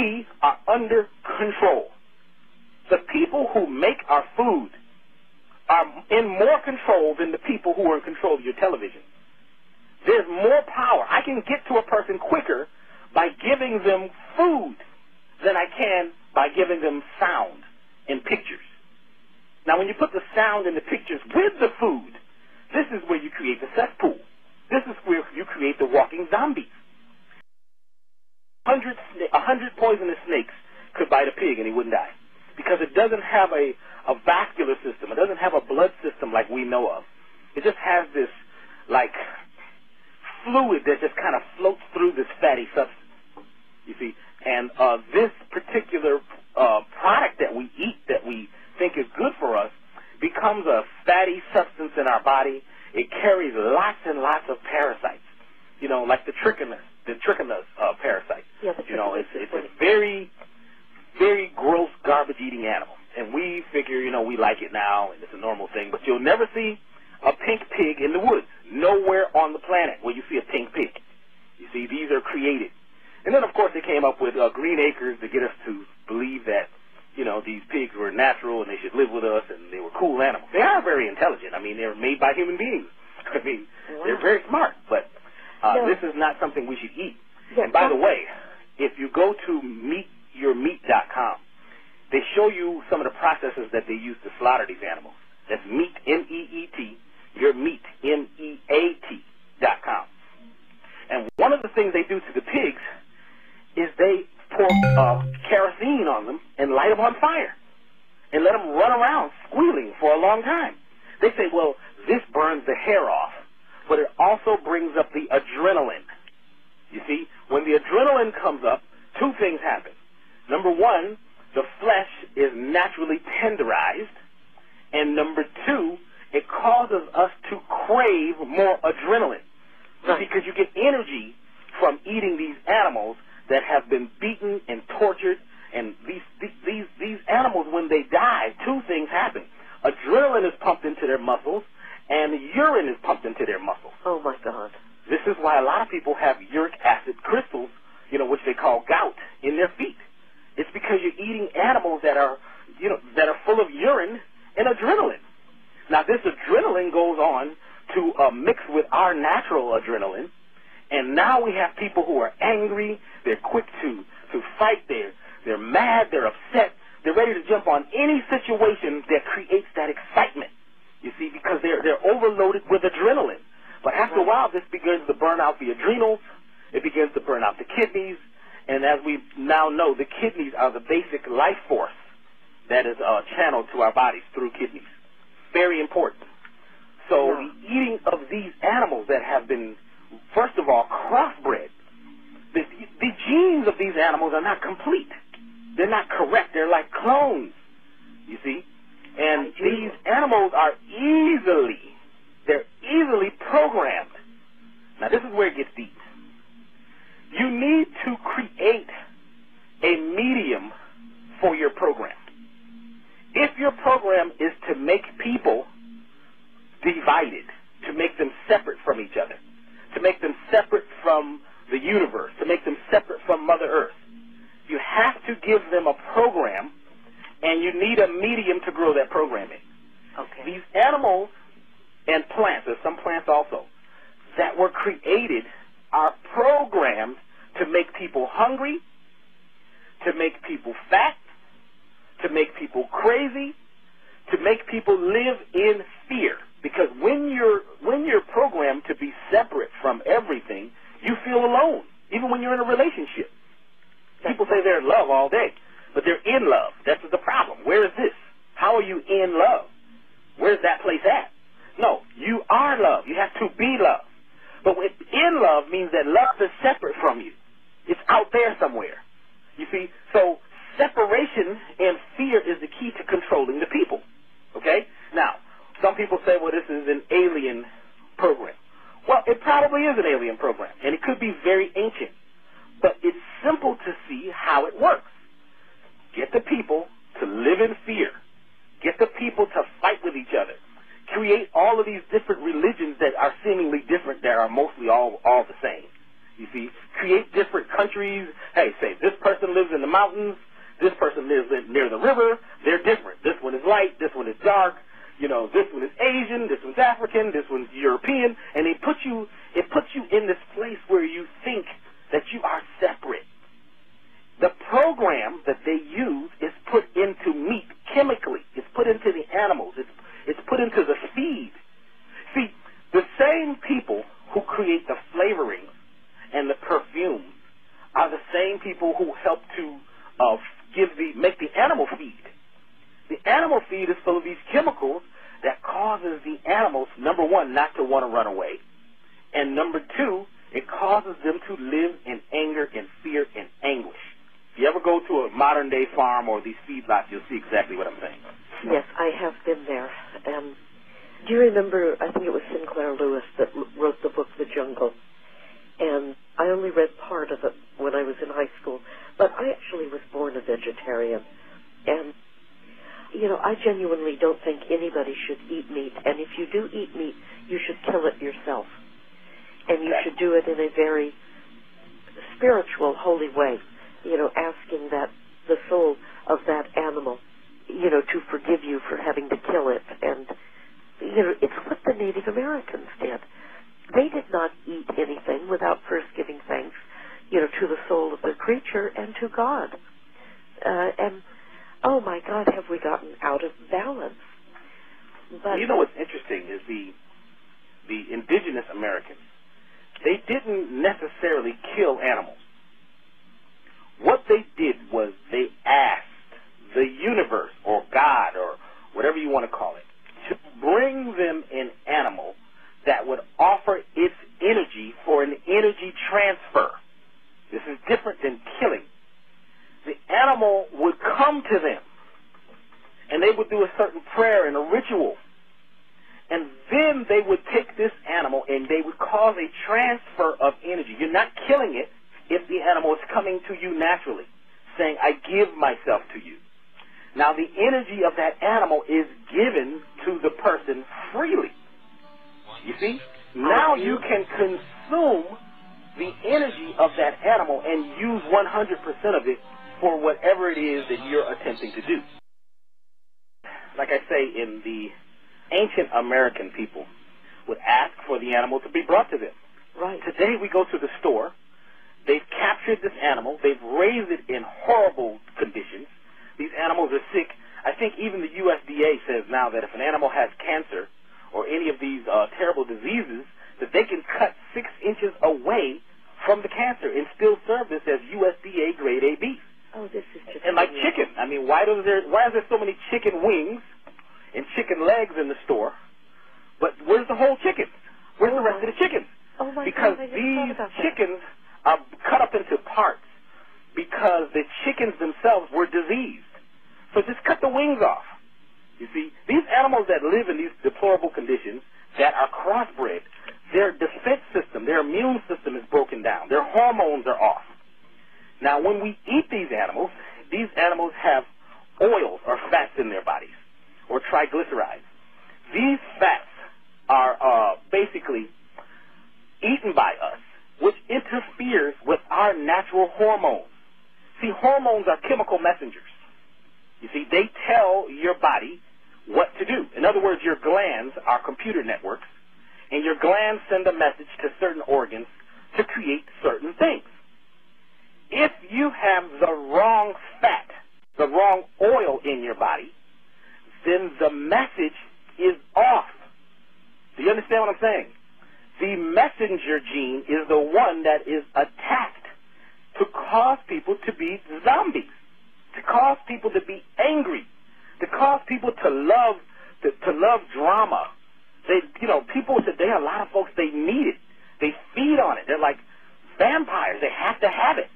we are under control. The people who make our food are in more control than the people who are in control of your television. There's more power. I can get to a person quicker by giving them food than I can by giving them sound and pictures. Now, when you put the sound and the pictures with the food, this is where you create the cesspool. This is where you create the walking zombies. 100 poisonous snakes could bite a pig and he wouldn't die because it doesn't have a vascular system. It doesn't have a blood system like we know of. It just has this, like, fluid that just kind of floats through this fatty substance, you see. And this particular product that we eat that we think is good for us becomes a fatty substance in our body. It carries lots and lots of parasites, you know, like the trichomonas parasite. Yeah, you know, it's a very, very gross, garbage-eating animal. And we figure, you know, we like it now, and it's a normal thing. But you'll never see a pink pig in the woods. Nowhere on the planet will you see a pink pig. You see, these are created. And then, of course, they came up with green acres to get us to believe that, you know, these pigs were natural and they should live with us and they were cool animals. They are very intelligent. I mean, they were made by human beings. I mean, they're very smart. But this is not something we should eat. And by the way, if you go to meatyourmeat.com, they show you some of the processes that they use to slaughter these animals. That's meat, M-E-E-T, your meat, M-E-A-T.com. And one of the things they do to the pigs is they pour kerosene on them and light them on fire and let them run around squealing for a long time. They say, well, this burns the hair off, but it also brings up the adrenaline. You see, when the adrenaline comes up, two things happen. Number one, the flesh is naturally tenderized, and number two, it causes us to crave more adrenaline. Because you get energy from eating these animals that have been beaten and tortured, and these animals, when they die, two things happen. Adrenaline is pumped into their muscles, and urine is pumped into their muscles. Oh, my God. This is why a lot of people have uric acid crystals, you know, which they call gout, in their feet. It's because you're eating animals that are, you know, that are full of urine and adrenaline. Now, this adrenaline goes on to mix with our natural adrenaline, and now we have people who are angry, they're quick to fight, they're mad, they're upset, they're ready to jump on any situation that creates that excitement, you see, because they're overloaded with adrenaline. But after a while, this begins to burn out the adrenals, it begins to burn out the kidneys, and as we now know, the kidneys are the basic life force that is channeled to our bodies through kidneys. Very important. So the eating of these animals that have been, first of all, crossbred, the genes of these animals are not complete. They're not correct. They're like clones, you see. And these animals are easily programmed. Now, this is where it gets deep. You need to create a medium for your program. If your program is to make people divided, to make them separate from each other, to make them separate from the universe, to make them separate from Mother Earth, you have to give them a program, and you need a medium to grow that program in. Okay. These animals and plants, there's some plants also, that were created are programmed to make people hungry, to make people fat, to make people crazy, to make people live in fear. Because when you're programmed to be separate from everything, you feel alone, even when you're in a relationship. People say they're in love all day, but they're in love. That's the problem. Where is this? How are you in love? Where's that place at? No, you are love. You have to be love. But in love means that love is separate from you. It's out there somewhere. You see? So separation and fear is the key to controlling the people. Okay? Now, some people say, well, this is an alien program. Well, it probably is an alien program, and it could be very ancient. But it's simple to see how it works. Get the people to live in fear. Get the people to fight with each other. Create all of these different religions that are seemingly different, that are mostly all the same. You see, create different countries, hey, say this person lives in the mountains, this person lives near the river, they're different. This one is light, this one is dark, you know, this one is Asian, this one's African, this one's European, and it puts you in this place where you think that you are separate. The program that they use is put into meat chemically. It's put into the animals. It's put into the feed. See, the same people who create the flavorings and the perfumes are the same people who help to make the animal feed. The animal feed is full of these chemicals that causes the animals, number one, not to want to run away, and number two, it causes them to live in anger and fear and anguish. If you ever go to a modern-day farm or these feedlots, you'll see exactly what I'm saying. Yes, I have been there. Do you remember, I think it was Sinclair Lewis that wrote the book The Jungle, and I only read part of it when I was in high school, but I actually was born a vegetarian, and, you know, I genuinely don't think anybody should eat meat, and if you do eat meat, you should kill it yourself, and you should do it in a very spiritual, holy way, you know, asking that the soul of that animal, you know, to forgive you for having to kill it, and, you know, it's what the Native Americans did. They did not eat anything without first giving thanks, you know, to the soul of the creature and to God. And, oh my God, have we gotten out of balance? But you know what's interesting is the indigenous Americans, they didn't necessarily kill animals. What they did was they asked the universe or God or whatever you want to call it to bring them an animal that would offer its energy for an energy transfer. This is different than killing. The animal would come to them, and they would do a certain prayer and a ritual, and then they would take this animal and they would cause a transfer of energy. You're not killing it if the animal is coming to you naturally, saying, I give myself to you. Now, the energy of that animal is given to the person freely. You see? Now you can consume the energy of that animal and use 100% of it for whatever it is that you're attempting to do. Like I say, in the ancient American people would ask for the animal to be brought to them. right. Today we go to the store. They've captured this animal. They've raised it in horrible conditions. These animals are sick. I think even the USDA says now that if an animal has cancer or any of these terrible diseases, that they can cut 6 inches away from the cancer and still serve this as USDA grade A beef. Oh, this is just... And like chicken. I mean, why is there so many chicken wings and chicken legs in the store? But where's the whole chicken? Where's the rest of the chickens? Oh my because God, these chickens are cut up into parts because the chickens themselves were diseased. So just cut the wings off. You see, these animals that live in these deplorable conditions that are crossbred, their defense system, their immune system is broken down. Their hormones are off. Now, when we eat these animals have oils or fats in their bodies, or triglycerides. These fats are basically eaten by us, which interferes with our natural hormones. See, hormones are chemical messengers. You see, they tell your body what to do. In other words, your glands are computer networks, and your glands send a message to certain organs to create certain things. If you have the wrong fat, the wrong oil in your body, then the message is off. Do you understand what I'm saying? The messenger gene is the one that is attacked to cause people to be zombies, to cause people to be angry, to cause people to love drama. People today, a lot of folks, they need it. They feed on it. They're like vampires. They have to have it.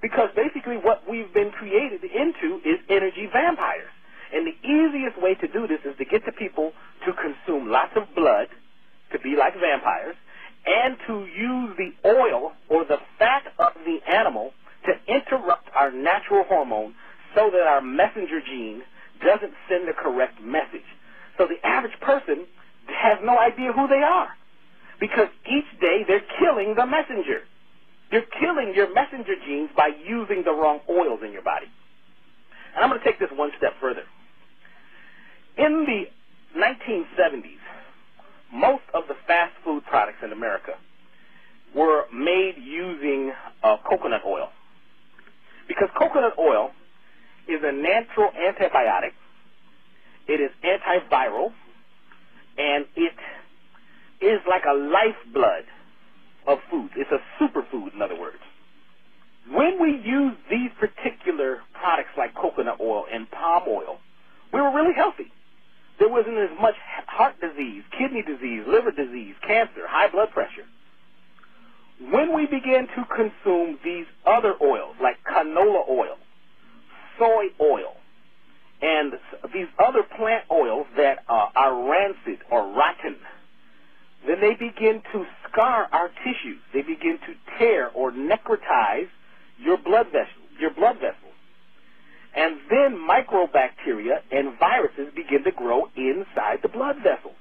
Because basically what we've been created into is energy vampires. And the easiest way to do this is to get the people to consume lots of blood, to be like vampires, and to use the oil or the fat of the animal to interrupt our natural hormone so that our messenger gene doesn't send the correct message. So the average person has no idea who they are because each day they're killing the messenger. You're killing your messenger genes by using the wrong oils in your body. And I'm going to take this one step further. In the 1970s, most of the fast food products in America were made using coconut oil. Because coconut oil is a natural antibiotic, it is antiviral, and it is like a lifeblood of food. It's a superfood, in other words. When we use these particular products like coconut oil and palm oil, we were really healthy. There wasn't as much heart disease, kidney disease, liver disease, cancer, high blood pressure. When we began to consume these other oils like canola oil, soy oil, and these other plant oils that are rancid or rotten, then they begin to scar our tissues. They begin to tear or necrotize your blood vessels. And then microbacteria and viruses begin to grow inside the blood vessel.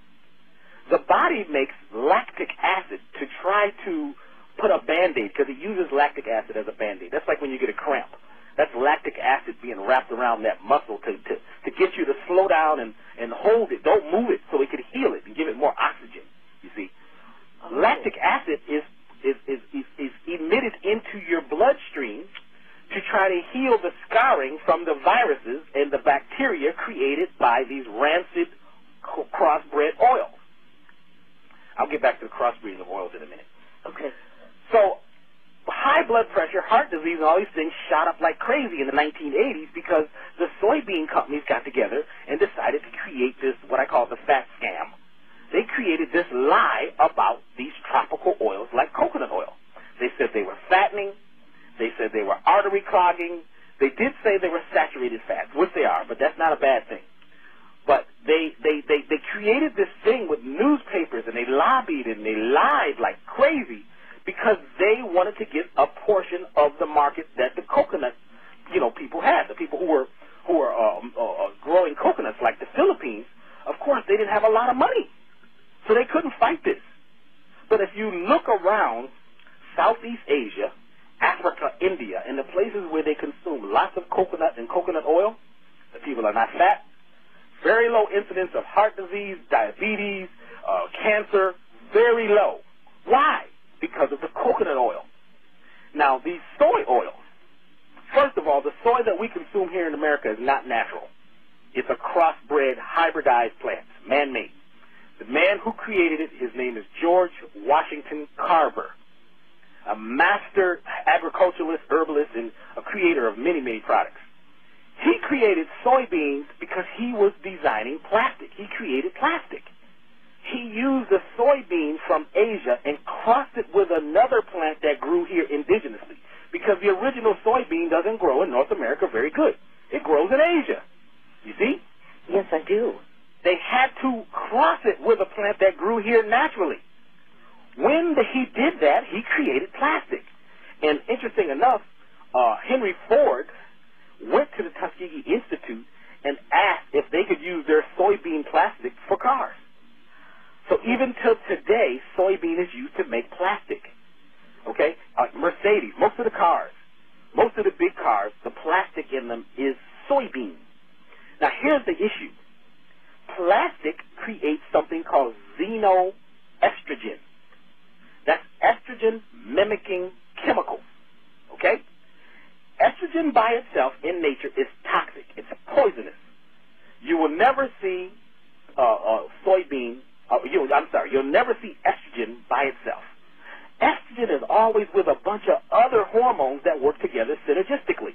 The body makes lactic acid to try to put a Band-Aid, because it uses lactic acid as a Band-Aid. That's like when you get a cramp. That's lactic acid being wrapped around that muscle to get you to slow down and hold it. Don't move it so it can heal it and give it more oxygen, you see. Oh. Lactic acid is emitted into your bloodstream to try to heal the scarring from the viruses and the bacteria created by these rancid crossbred oils. I'll get back to the crossbreeding of oils in a minute. Okay. So high blood pressure, heart disease, and all these things shot up like crazy in the 1980s because the soybean companies got together and decided to create this, what I call the fat scam. They created this lie about these tropical oils like coconut oil. They said they were fattening. They said they were artery clogging. They did say they were saturated fats, which they are, but that's not a bad thing. But they created this thing with newspapers, and they lobbied and they lied like crazy because they wanted to get a portion of the market that the coconut, people had. The people who were growing coconuts, like the Philippines, of course, they didn't have a lot of money, so they couldn't fight this. But if you look around Southeast Asia, Africa, India, and the places where they consume lots of coconut and coconut oil, the people are not fat, very low incidence of heart disease, diabetes, cancer, very low. Why? Because of the coconut oil. Now, these soy oils, first of all, the soy that we consume here in America is not natural. It's a crossbred, hybridized plant, man-made. The man who created it, his name is George Washington Carver, a master agriculturalist, herbalist, and a creator of many, many products. He created soybeans because he was designing plastic. He created plastic. He used a soybean from Asia and crossed it with another plant that grew here indigenously, because the original soybean doesn't grow in North America very good. It grows in Asia. You see? Yes, I do. They had to cross it with a plant that grew here naturally. When he did that, he created plastic. And interesting enough, Henry Ford went to the Tuskegee Institute and asked if they could use their soybean plastic for cars. So even till today, soybean is used to make plastic. Okay? Mercedes, most of the cars, most of the big cars, the plastic in them is soybean. Now here's the issue. Plastic creates something called xenoestrogen. That's estrogen mimicking chemicals. Okay? Estrogen by itself in nature is toxic. It's poisonous. You will never see you'll never see estrogen by itself. Estrogen is always with a bunch of other hormones that work together synergistically.